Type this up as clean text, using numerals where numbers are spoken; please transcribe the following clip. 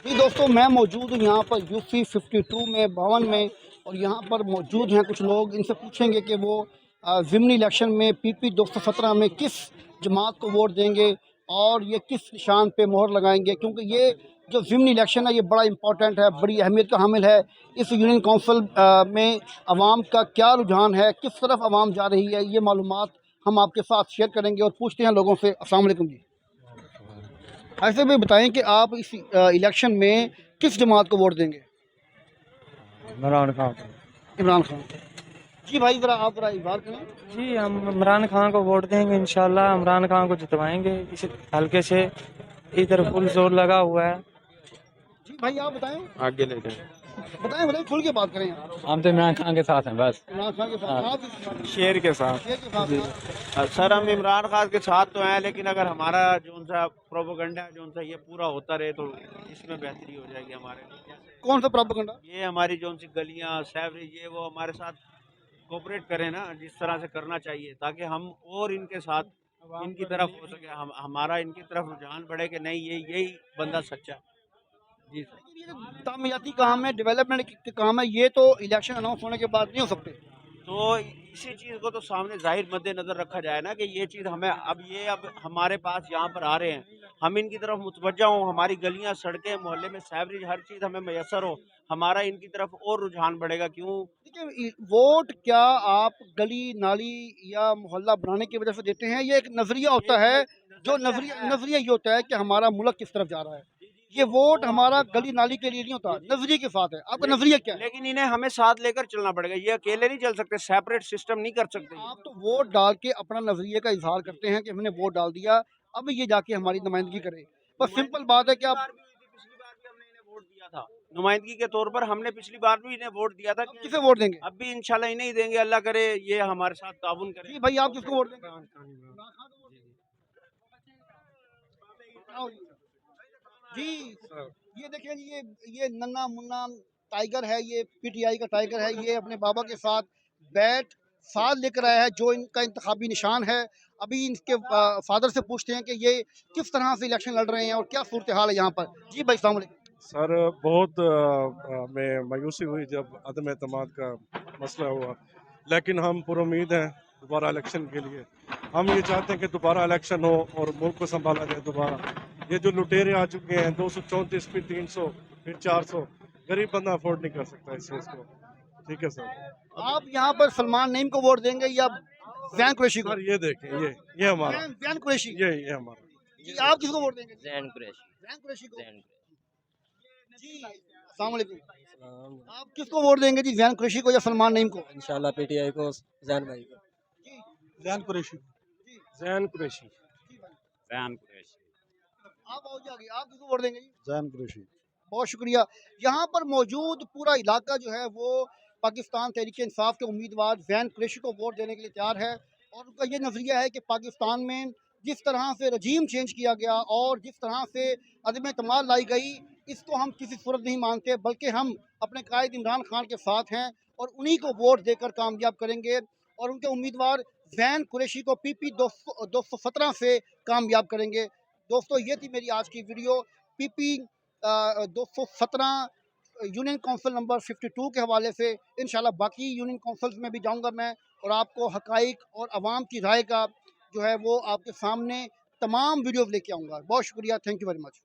जी दोस्तों, मैं मौजूद हूँ यहाँ पर यूसी 52 में भवन में, और यहाँ पर मौजूद हैं कुछ लोग। इनसे पूछेंगे कि वो ज़िमनी इलेक्शन में पीपी 217 में किस जमात को वोट देंगे और ये किस निशान पे मोहर लगाएंगे, क्योंकि ये जो ज़िमनी इलेक्शन है ये बड़ा इंपॉर्टेंट है, बड़ी अहमियत का हामिल है। इस यूनियन कौंसिल में आवाम का क्या रुझान है, किस तरफ आवाम जा रही है, ये मालूमात हम आपके साथ शेयर करेंगे और पूछते हैं लोगों से। अस्सलाम वालेकुम जी। ऐसे में बताएं कि आप इस इलेक्शन में किस जमात को वोट देंगे? इमरान खान। इमरान खान। जी भाई, ज़रा आप ज़रा इबार करें। जी, हम इमरान खान को वोट देंगे, इंशाल्लाह इमरान खान को जितवाएंगे इस हल्के से। इधर फुल जोर लगा हुआ है। जी भाई, आप बताएं। आगे ले जाए। बताएं बताएं, खुल के बात करें आप। हम तो इमरान खान के साथ हैं बस। इमरान खान के साथ आप शेर के साथ। शेर के साथ हैं। सर हम इमरान खान के साथ तो हैं, लेकिन अगर हमारा जो सा प्रोपोगंडा है जो सा ये पूरा होता रहे तो इसमें बेहतरी हो जाएगी हमारे लिए। कौन सा प्रोपेगेंडा? ये हमारी जो सी गलियां सैवरेज ये वो हमारे साथ कोऑपरेट करें ना, जिस तरह से करना चाहिए, ताकि हम और इनके साथ इनकी तरफ हो सके, हमारा इनकी तरफ रुझान बढ़े कि नहीं ये यही बंदा सच्चा है। जी सर। लेकिन ये जो तामीराती काम है, डेवलपमेंट के काम है, ये तो इलेक्शन अनाउंस होने के बाद नहीं हो सकते। तो इसी चीज़ को तो सामने जाहिर मद्देनज़र रखा जाए ना कि ये चीज़ हमें अब हमारे पास यहाँ पर आ रहे हैं, हम इनकी तरफ मुतवज्जा हों, हमारी गलियाँ सड़कें मोहल्ले में सैवरेज हर चीज़ हमें मैसर हो, हमारा इनकी तरफ और रुझान बढ़ेगा। क्यों? देखिए, वोट क्या आप गली नाली या मोहल्ला बनाने की वजह से देते हैं? ये एक नज़रिया होता ये है। जो नज़रिया है। नज़रिया ये होता है कि हमारा मुल्क किस तरफ जा रहा है। ये वोट हमारा गली नाली के लिए नहीं होता, नज़रिए के साथ है। आपका नज़रिया क्या है? लेकिन इन्हें हमें साथ लेकर चलना पड़ेगा, ये अकेले नहीं चल सकते, सेपरेट सिस्टम नहीं कर सकते। आप तो वोट डाल के अपना नज़रिए का इज़हार करते हैं कि हमने वोट डाल दिया, अब ये जाके हमारी नुमाइंदगी करे। बस सिंपल बात है कि आप पिछली बार भी हमने इन्हें वोट दिया था नुमाइंदगी के तौर पर, हमने पिछली बार भी इन्हें वोट दिया था। अब किसे वोट देंगे? अब भी इंशाल्लाह इन्हें ही देंगे, अल्लाह करे ये हमारे साथ ताउन करे। जी भाई, आप किसको वोट देंगे? जी, ये देखिए, ये नन्ना मुन्ना टाइगर है, ये पीटीआई का टाइगर है। ये अपने बाबा के साथ बैट साथ लेकर आया है, जो इनका इंतखाबी निशान है। अभी इनके फादर से पूछते हैं कि ये किस तरह से इलेक्शन लड़ रहे हैं और क्या सूरत हाल है यहाँ पर। जी भाई, अस्सलाम वालेकुम। सर बहुत में मायूसी हुई जब अदम एतमाद का मसला हुआ, लेकिन हम पुरुम्मीद हैं दोबारा इलेक्शन के लिए। हम ये चाहते हैं कि दोबारा इलेक्शन हो और मुल्क को संभाला जाए दोबारा। ये जो लुटेरे आ चुके हैं 234 फिर 300 फिर 400, गरीब बंदा अफोर्ड नहीं कर सकता इस चीज़ को। ठीक है सर। आप यहाँ पर सलमान नईम को वोट देंगे या जैन कुरैशी को? सर ये देखें, ये हमारा, जैन कुरैशी। ये हमारा। जी, आप किसको वोट देंगे? जैन कुरैशी। जैन कुरैशी को। जैन जी, अस्सलाम वालेकुम। आप किसको वोट देंगे जी, जैन कुरैशी को या सलमान नईम को? इंशाल्लाह पीटीआई को, जैन भाई को। जैन कुरैशी। जैन कुरैशी। जैन कुरैशी। आप आओ जी आगे, आप किसको वोट देंगे जी? जैन कुरैशी। बहुत शुक्रिया। यहाँ पर मौजूद पूरा इलाका जो है वो पाकिस्तान तहरीक इंसाफ के उम्मीदवार जैन कुरैशी को वोट देने के लिए तैयार है, और उनका ये नज़रिया है कि पाकिस्तान में जिस तरह से रजीम चेंज किया गया और जिस तरह से अदम एतमाद लाई गई, इसको हम किसी सूरत नहीं मानते, बल्कि हम अपने कायद इमरान खान के साथ हैं और उन्हीं को वोट देकर कामयाब करेंगे। और उनके उम्मीदवार जैन कुरैशी को पीपी 217 से कामयाब करेंगे। दोस्तों, ये थी मेरी आज की video PP 217 union council number 52 के हवाले से। इंशाल्लाह बाकी यूनियन कौंसिल्स में भी जाऊंगा मैं, और आपको हकाइक और आवाम की राय का जो है वो आपके सामने तमाम वीडियोज़ लेके आऊँगा। बहुत शुक्रिया, थैंक यू वेरी मच।